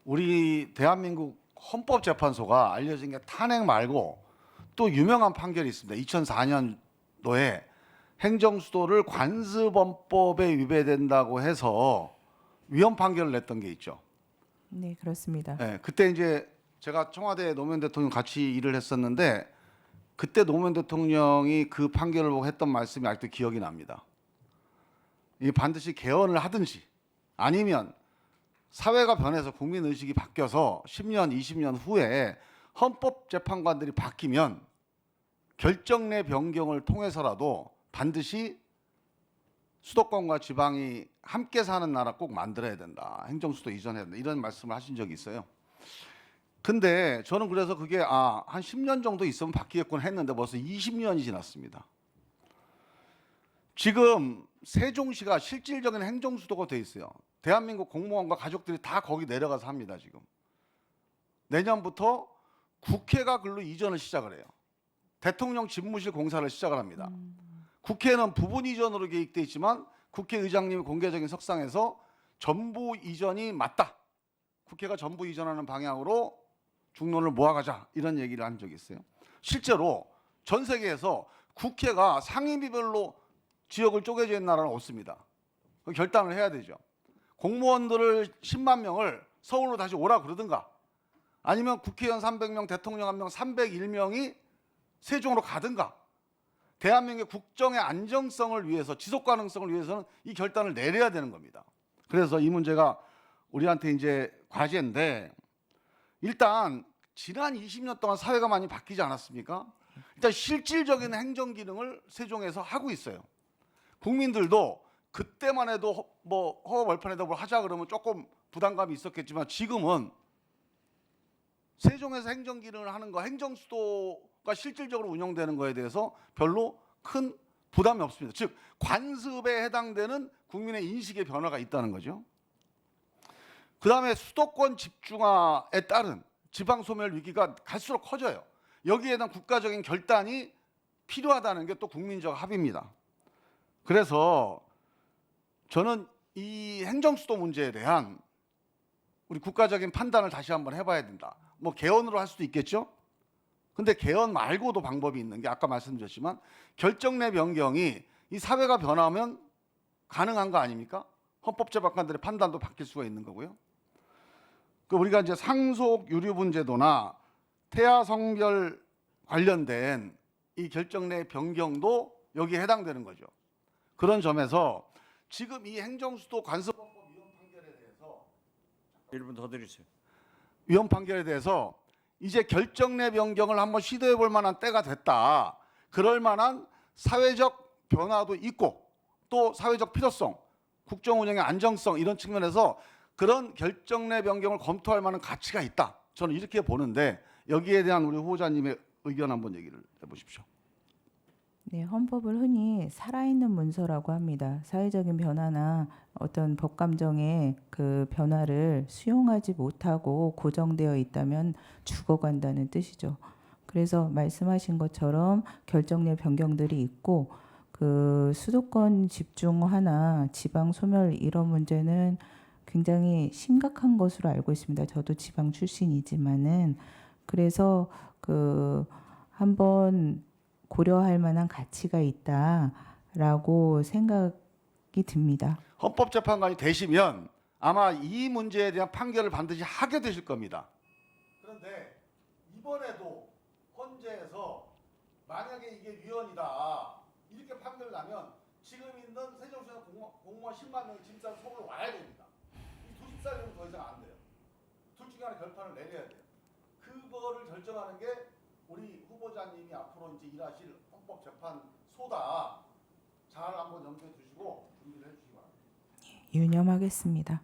우리 대한민국 헌법재판소가 알려진 게 탄핵 말고 또 유명한 판결이 있습니다. 2004년도에 행정수도를 관습헌법에 위배된다고 해서 위헌 판결을 냈던 게 있죠. 네, 그렇습니다. 네, 그때 이제 제가 청와대 노무현 대통령 같이 일을 했었는데 그때 노무현 대통령이 그 판결을 보고 했던 말씀이 아직도 기억이 납니다. 이 반드시 개헌을 하든지 아니면 사회가 변해서 국민 의식이 바뀌어서 10년, 20년 후에 헌법재판관들이 바뀌면 결정내 변경을 통해서라도 반드시 수도권과 지방이 함께 사는 나라 꼭 만들어야 된다. 행정수도 이전해야 된다. 이런 말씀을 하신 적이 있어요. 근데 저는 그래서 그게 한 10년 정도 있으면 바뀌겠군 했는데 벌써 20년이 지났습니다. 지금 세종시가 실질적인 행정수도가 돼 있어요. 대한민국 공무원과 가족들이 다 거기 내려가서 합니다. 지금 내년부터 국회가 글로 이전을 시작을 해요. 대통령 집무실 공사를 시작을 합니다. 국회는 부분 이전으로 계획돼 있지만 국회의장님이 공개적인 석상에서 전부 이전이 맞다. 국회가 전부 이전하는 방향으로 중론을 모아가자 이런 얘기를 한 적이 있어요. 실제로 전 세계에서 국회가 상임위별로 지역을 쪼개져 있는 나라는 없습니다. 결단을 해야 되죠. 공무원들을 10만 명을 서울로 다시 오라 그러든가 아니면 국회의원 300명, 대통령 1명, 301명이 세종으로 가든가 대한민국의 국정의 안정성을 위해서 지속 가능성을 위해서는 이 결단을 내려야 되는 겁니다. 그래서 이 문제가 우리한테 이제 과제인데 일단 지난 20년 동안 사회가 많이 바뀌지 않았습니까? 일단 실질적인 행정 기능을 세종에서 하고 있어요. 국민들도 그때만 해도 뭐 허허벌판에다 뭘 하자 그러면 조금 부담감이 있었겠지만 지금은 세종에서 행정 기능을 하는 거, 행정 수도가 실질적으로 운영되는 거에 대해서 별로 큰 부담이 없습니다. 즉 관습에 해당되는 국민의 인식의 변화가 있다는 거죠. 그다음에 수도권 집중화에 따른 지방 소멸 위기가 갈수록 커져요. 여기에 대한 국가적인 결단이 필요하다는 게 또 국민적 합의입니다. 그래서 저는 이 행정수도 문제에 대한 우리 국가적인 판단을 다시 한번 해봐야 된다. 뭐 개헌으로 할 수도 있겠죠. 근데 개헌 말고도 방법이 있는 게 아까 말씀드렸지만 결정내 변경이 이 사회가 변하면 가능한 거 아닙니까? 헌법재판관들의 판단도 바뀔 수가 있는 거고요. 그 우리가 이제 상속 유류분 제도나 태아 성별 관련된 이 결정내 변경도 여기에 해당되는 거죠. 그런 점에서 지금 이 행정수도 관습헌법 위헌 판결에 대해서 1분 더 드리세요. 위헌 판결에 대해서 이제 결정내 변경을 한번 시도해 볼 만한 때가 됐다. 그럴 만한 사회적 변화도 있고 또 사회적 필요성, 국정 운영의 안정성 이런 측면에서 그런 결정내 변경을 검토할 만한 가치가 있다. 저는 이렇게 보는데 여기에 대한 우리 후보자님의 의견 한번 얘기를 해보십시오. 네, 헌법을 흔히 살아있는 문서라고 합니다. 사회적인 변화나 어떤 법 감정의 그 변화를 수용하지 못하고 고정되어 있다면 죽어간다는 뜻이죠. 그래서 말씀하신 것처럼 결정내 변경들이 있고 그 수도권 집중화나 지방 소멸 이런 문제는 굉장히 심각한 것으로 알고 있습니다. 저도 지방 출신이지만은 그래서 그 한번 고려할 만한 가치가 있다라고 생각이 듭니다. 헌법재판관이 되시면 아마 이 문제에 대한 판결을 반드시 하게 되실 겁니다. 그런데 이번에도 헌재에서 만약에 이게 위헌이다 이렇게 판결 나면 지금 있는 세종시는 공무원 10만 명이 진짜 서울로 와야 됩니다. 이 두 집 살림은 더 이상 안 돼요. 둘 중에 하나 결판을 내려야 돼요. 그거를 결정하는 게 우리 후보자님이 앞으로 이제 일하실 헌법재판소다. 잘 한번 염두에 두시고 준비를 해주시기 바랍니다. 유념하겠습니다.